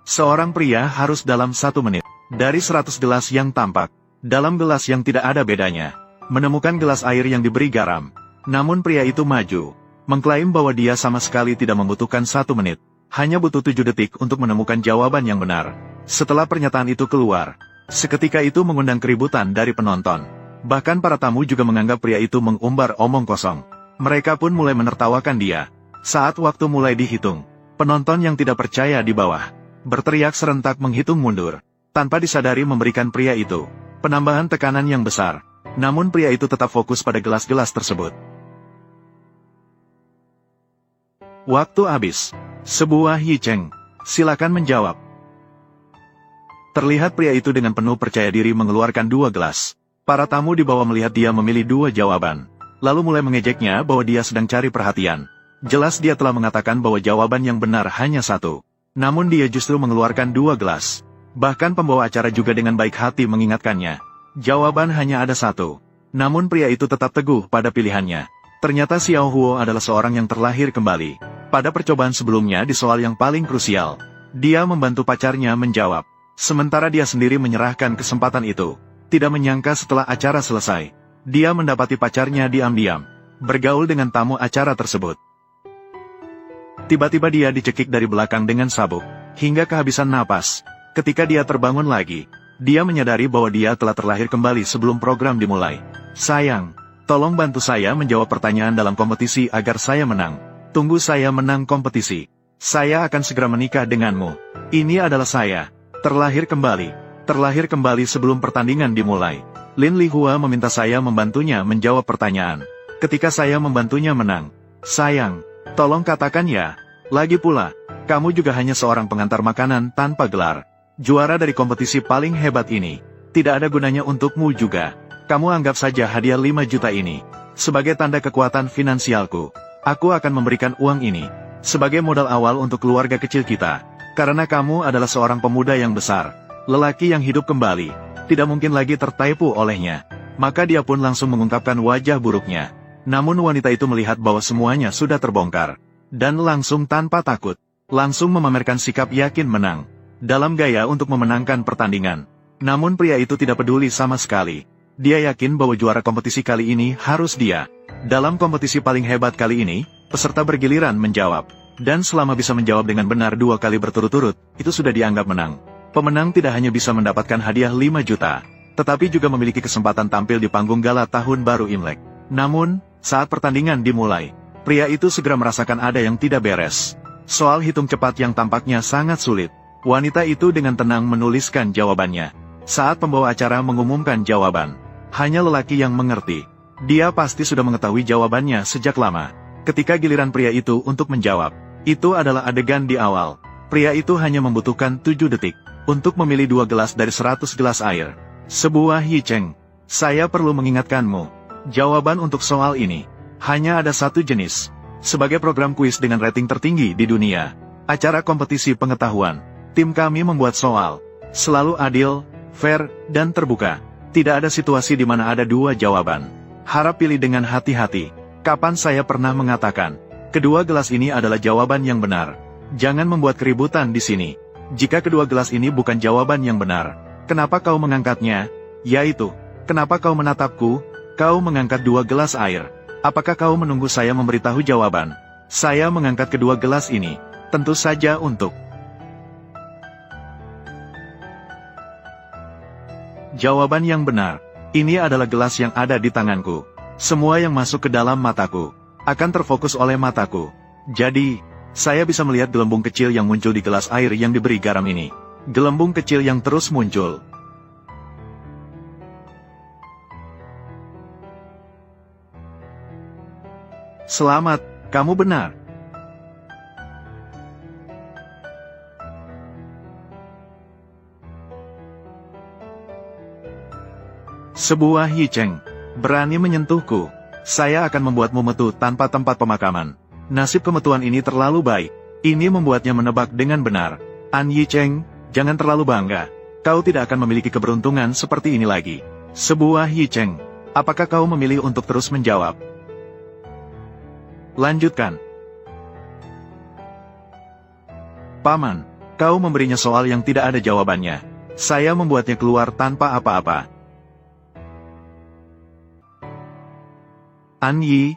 Seorang pria harus dalam 1 menit, dari 100 gelas yang tampak, dalam gelas yang tidak ada bedanya, menemukan gelas air yang diberi garam. Namun pria itu maju, mengklaim bahwa dia sama sekali tidak membutuhkan 1 menit, hanya butuh 7 detik untuk menemukan jawaban yang benar. Setelah pernyataan itu keluar, seketika itu mengundang keributan dari penonton. Bahkan para tamu juga menganggap pria itu mengumbar omong kosong. Mereka pun mulai menertawakan dia. Saat waktu mulai dihitung, penonton yang tidak percaya di bawah berteriak serentak menghitung mundur, tanpa disadari memberikan pria itu penambahan tekanan yang besar. Namun pria itu tetap fokus pada gelas-gelas tersebut. Waktu habis. Sebuah Yicheng. Silakan menjawab. Terlihat pria itu dengan penuh percaya diri mengeluarkan 2 gelas. Para tamu di bawah melihat dia memilih 2 jawaban, lalu mulai mengejeknya bahwa dia sedang cari perhatian. Jelas dia telah mengatakan bahwa jawaban yang benar hanya 1. Namun dia justru mengeluarkan 2 gelas. Bahkan pembawa acara juga dengan baik hati mengingatkannya. Jawaban hanya ada 1. Namun pria itu tetap teguh pada pilihannya. Ternyata Xiao Huo adalah seorang yang terlahir kembali. Pada percobaan sebelumnya di soal yang paling krusial, dia membantu pacarnya menjawab. Sementara dia sendiri menyerahkan kesempatan itu. Tidak menyangka setelah acara selesai, dia mendapati pacarnya diam-diam bergaul dengan tamu acara tersebut. Tiba-tiba dia dicekik dari belakang dengan sabuk, hingga kehabisan napas. Ketika dia terbangun lagi, dia menyadari bahwa dia telah terlahir kembali sebelum program dimulai. Sayang, tolong bantu saya menjawab pertanyaan dalam kompetisi agar saya menang. Tunggu saya menang kompetisi. Saya akan segera menikah denganmu. Ini adalah saya. Terlahir kembali sebelum pertandingan dimulai. Lin Lihua meminta saya membantunya menjawab pertanyaan. Ketika saya membantunya menang. Sayang, tolong katakan ya. Lagi pula, kamu juga hanya seorang pengantar makanan tanpa gelar. Juara dari kompetisi paling hebat ini. Tidak ada gunanya untukmu juga. Kamu anggap saja hadiah 5 juta ini sebagai tanda kekuatan finansialku. Aku akan memberikan uang ini sebagai modal awal untuk keluarga kecil kita. Karena kamu adalah seorang pemuda yang besar, lelaki yang hidup kembali, tidak mungkin lagi tertipu olehnya. Maka dia pun langsung mengungkapkan wajah buruknya. Namun wanita itu melihat bahwa semuanya sudah terbongkar, dan langsung tanpa takut, langsung memamerkan sikap yakin menang, dalam gaya untuk memenangkan pertandingan. Namun pria itu tidak peduli sama sekali. Dia yakin bahwa juara kompetisi kali ini harus dia. Dalam kompetisi paling hebat kali ini, peserta bergiliran menjawab. Dan selama bisa menjawab dengan benar 2 kali berturut-turut, itu sudah dianggap menang. Pemenang tidak hanya bisa mendapatkan hadiah 5 juta, tetapi juga memiliki kesempatan tampil di panggung gala Tahun Baru Imlek. Namun, saat pertandingan dimulai, pria itu segera merasakan ada yang tidak beres. Soal hitung cepat yang tampaknya sangat sulit. Wanita itu dengan tenang menuliskan jawabannya. Saat pembawa acara mengumumkan jawaban, hanya lelaki yang mengerti. Dia pasti sudah mengetahui jawabannya sejak lama. Ketika giliran pria itu untuk menjawab, itu adalah adegan di awal. Pria itu hanya membutuhkan 7 detik untuk memilih 2 gelas dari 100 gelas air. Sebuah Yicheng. Saya perlu mengingatkanmu. Jawaban untuk soal ini hanya ada 1 jenis. Sebagai program kuis dengan rating tertinggi di dunia, acara kompetisi pengetahuan, tim kami membuat soal selalu adil, fair, dan terbuka. Tidak ada situasi di mana ada 2 jawaban. Harap pilih dengan hati-hati. Kapan saya pernah mengatakan kedua gelas ini adalah jawaban yang benar? Jangan membuat keributan di sini. Jika kedua gelas ini bukan jawaban yang benar, kenapa kau mengangkatnya? Yaitu, kenapa kau menatapku? Kau mengangkat 2 gelas air. Apakah kau menunggu saya memberitahu jawaban? Saya mengangkat kedua gelas ini, tentu saja untuk jawaban yang benar. Ini adalah gelas yang ada di tanganku. Semua yang masuk ke dalam mataku akan terfokus oleh mataku. Jadi, saya bisa melihat gelembung kecil yang muncul di gelas air yang diberi garam ini. Gelembung kecil yang terus muncul. Selamat, kamu benar. Sebuah Yicheng. Berani menyentuhku. Saya akan membuatmu metu tanpa tempat pemakaman. Nasib kemetuan ini terlalu baik. Ini membuatnya menebak dengan benar. An Yicheng, jangan terlalu bangga. Kau tidak akan memiliki keberuntungan seperti ini lagi. Sebuah Yicheng. Apakah kau memilih untuk terus menjawab? Lanjutkan. Paman, Kau memberinya soal yang tidak ada jawabannya. Saya membuatnya keluar tanpa apa-apa. An Yi,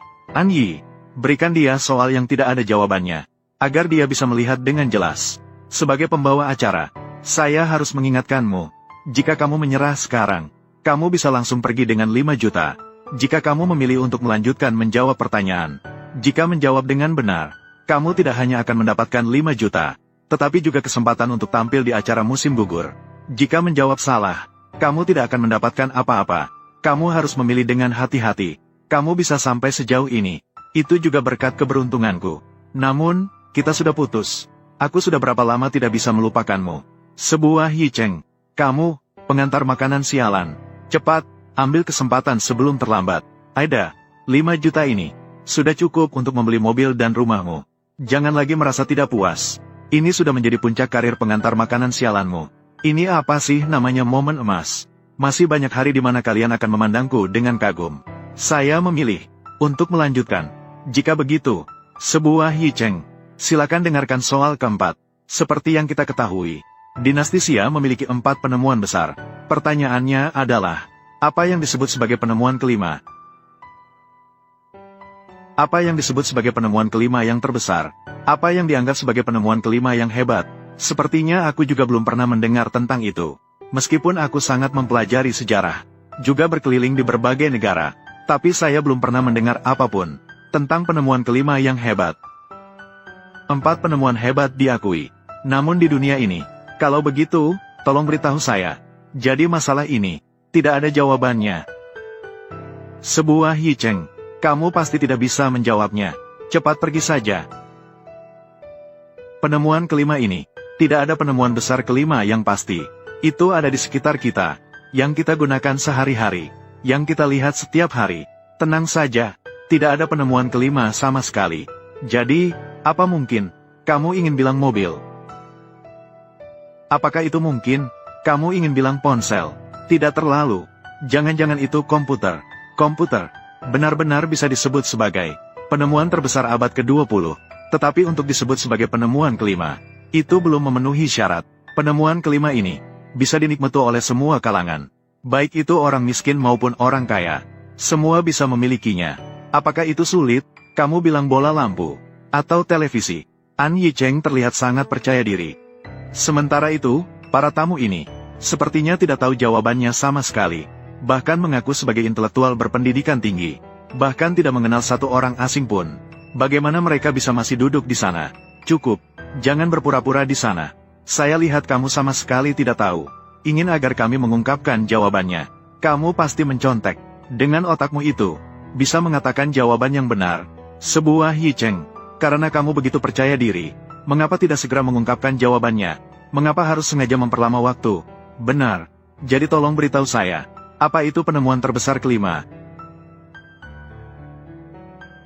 berikan dia soal yang tidak ada jawabannya, agar dia bisa melihat dengan jelas. Sebagai pembawa acara, saya harus mengingatkanmu, jika kamu menyerah sekarang, kamu bisa langsung pergi dengan 5 juta. Jika kamu memilih untuk melanjutkan menjawab pertanyaan, jika menjawab dengan benar, kamu tidak hanya akan mendapatkan 5 juta, tetapi juga kesempatan untuk tampil di acara musim gugur. Jika menjawab salah, kamu tidak akan mendapatkan apa-apa. Kamu harus memilih dengan hati-hati. Kamu bisa sampai sejauh ini. Itu juga berkat keberuntunganku. Namun, kita sudah putus. Aku sudah berapa lama tidak bisa melupakanmu. Sebuah Yi Cheng. Kamu, pengantar makanan sialan. Cepat, ambil kesempatan sebelum terlambat. Aida, 5 juta ini sudah cukup untuk membeli mobil dan rumahmu. Jangan lagi merasa tidak puas. Ini sudah menjadi puncak karir pengantar makanan sialanmu. Ini apa sih namanya momen emas? Masih banyak hari di mana kalian akan memandangku dengan kagum. Saya memilih untuk melanjutkan. Jika begitu, sebuah Yi Cheng, silakan dengarkan soal keempat. Seperti yang kita ketahui, dinasti Xia memiliki 4 penemuan besar. Pertanyaannya adalah, apa yang disebut sebagai penemuan kelima? Apa yang disebut sebagai penemuan kelima yang terbesar? Apa yang dianggap sebagai penemuan kelima yang hebat? Sepertinya aku juga belum pernah mendengar tentang itu. Meskipun aku sangat mempelajari sejarah, juga berkeliling di berbagai negara, tapi saya belum pernah mendengar apapun tentang penemuan kelima yang hebat. 4 penemuan hebat diakui. Namun di dunia ini, kalau begitu, tolong beritahu saya. Jadi masalah ini tidak ada jawabannya. Sebuah Yi Cheng, kamu pasti tidak bisa menjawabnya. Cepat pergi saja. Penemuan kelima ini, tidak ada penemuan besar kelima yang pasti. Itu ada di sekitar kita, yang kita gunakan sehari-hari, yang kita lihat setiap hari. Tenang saja, tidak ada penemuan kelima sama sekali. Jadi, apa mungkin kamu ingin bilang mobil? Apakah itu mungkin kamu ingin bilang ponsel? Tidak terlalu. Jangan-jangan itu komputer. Komputer benar-benar bisa disebut sebagai penemuan terbesar abad ke-20. Tetapi untuk disebut sebagai penemuan kelima, itu belum memenuhi syarat. Penemuan kelima ini bisa dinikmati oleh semua kalangan. Baik itu orang miskin maupun orang kaya. Semua bisa memilikinya. Apakah itu sulit? Kamu bilang bola lampu atau televisi. An Yi Cheng terlihat sangat percaya diri. Sementara itu, para tamu ini sepertinya tidak tahu jawabannya sama sekali. Bahkan mengaku sebagai intelektual berpendidikan tinggi. Bahkan tidak mengenal satu orang asing pun. Bagaimana mereka bisa masih duduk di sana? Cukup, jangan berpura-pura di sana. Saya lihat kamu sama sekali tidak tahu. Ingin agar kami mengungkapkan jawabannya. Kamu pasti mencontek. Dengan otakmu itu, bisa mengatakan jawaban yang benar. Sebuah Yi Cheng, karena kamu begitu percaya diri, mengapa tidak segera mengungkapkan jawabannya? Mengapa harus sengaja memperlama waktu? Benar. Jadi tolong beritahu saya, apa itu penemuan terbesar kelima?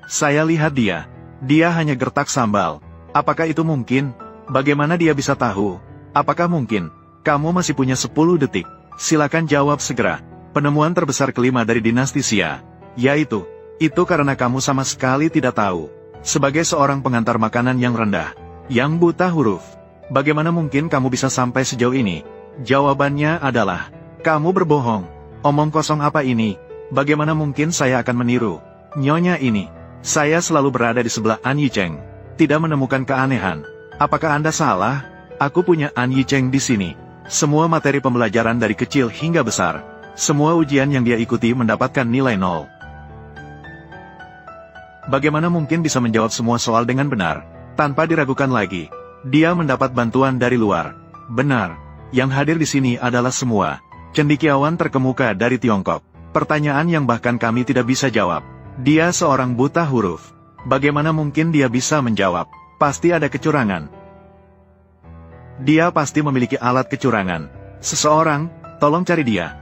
Saya lihat dia. Dia hanya gertak sambal. Apakah itu mungkin? Bagaimana dia bisa tahu? Apakah mungkin? Kamu masih punya 10 detik. Silakan jawab segera. Penemuan terbesar kelima dari dinasti Xia, yaitu, itu karena kamu sama sekali tidak tahu. Sebagai seorang pengantar makanan yang rendah, yang buta huruf, bagaimana mungkin kamu bisa sampai sejauh ini? Jawabannya adalah, kamu berbohong. Omong kosong apa ini? Bagaimana mungkin saya akan meniru Nyonya ini? Saya selalu berada di sebelah An Yi Cheng. Tidak menemukan keanehan. Apakah Anda salah? Aku punya An Yi Cheng di sini. Semua materi pembelajaran dari kecil hingga besar. Semua ujian yang dia ikuti mendapatkan nilai 0. Bagaimana mungkin bisa menjawab semua soal dengan benar? Tanpa diragukan lagi, dia mendapat bantuan dari luar. Benar. Yang hadir di sini adalah semua cendekiawan terkemuka dari Tiongkok. Pertanyaan yang bahkan kami tidak bisa jawab. Dia seorang buta huruf. Bagaimana mungkin dia bisa menjawab? Pasti ada kecurangan. Dia pasti memiliki alat kecurangan. Seseorang, tolong cari dia.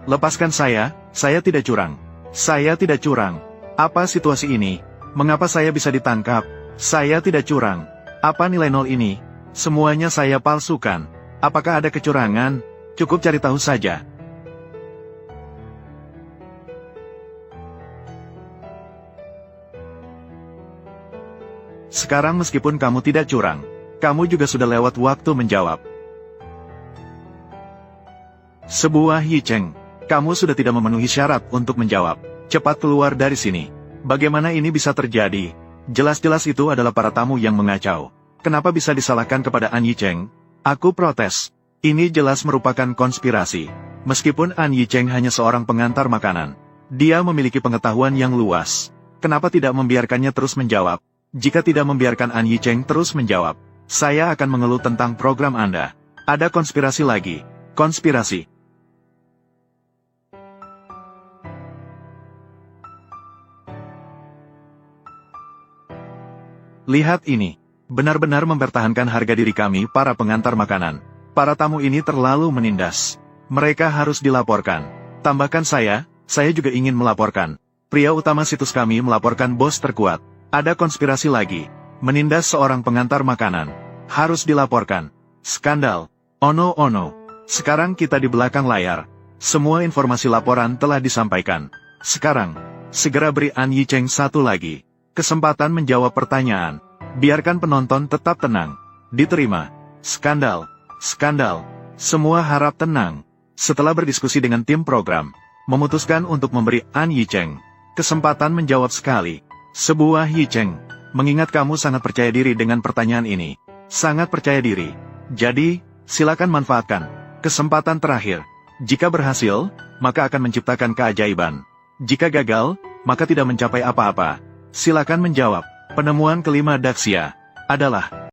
Lepaskan saya tidak curang. Saya tidak curang. Apa situasi ini? Mengapa saya bisa ditangkap? Saya tidak curang. Apa nilai 0 ini? Semuanya saya palsukan. Apakah ada kecurangan? Cukup cari tahu saja. Sekarang meskipun kamu tidak curang, Kamu juga sudah lewat waktu menjawab. Sebuah Yicheng. Kamu sudah tidak memenuhi syarat untuk menjawab. Cepat keluar dari sini. Bagaimana ini bisa terjadi? Jelas-jelas itu adalah para tamu yang mengacau. Kenapa bisa disalahkan kepada An Yicheng? Aku protes. Ini jelas merupakan konspirasi. Meskipun An Yicheng hanya seorang pengantar makanan, dia memiliki pengetahuan yang luas. Kenapa tidak membiarkannya terus menjawab? Jika tidak membiarkan An Yicheng terus menjawab, saya akan mengeluh tentang program Anda. Ada konspirasi lagi. Konspirasi. Lihat ini. Benar-benar mempertahankan harga diri kami para pengantar makanan. Para tamu ini terlalu menindas. Mereka harus dilaporkan. Tambahkan saya juga ingin melaporkan. Pria utama situs kami melaporkan bos terkuat. Ada konspirasi lagi. Menindas seorang pengantar makanan. Harus dilaporkan. Skandal. Oh no. Sekarang kita di belakang layar. Semua informasi laporan telah disampaikan. Sekarang, segera beri An Yicheng satu lagi kesempatan menjawab pertanyaan. Biarkan penonton tetap tenang. Diterima. Skandal. Semua harap tenang. Setelah berdiskusi dengan tim program, memutuskan untuk memberi An Yicheng kesempatan menjawab sekali. Sebuah Yicheng. Mengingat kamu sangat percaya diri dengan pertanyaan ini. Sangat percaya diri. Jadi, silakan manfaatkan kesempatan terakhir. Jika berhasil, maka akan menciptakan keajaiban. Jika gagal, maka tidak mencapai apa-apa. Silakan menjawab. Penemuan kelima Daxia adalah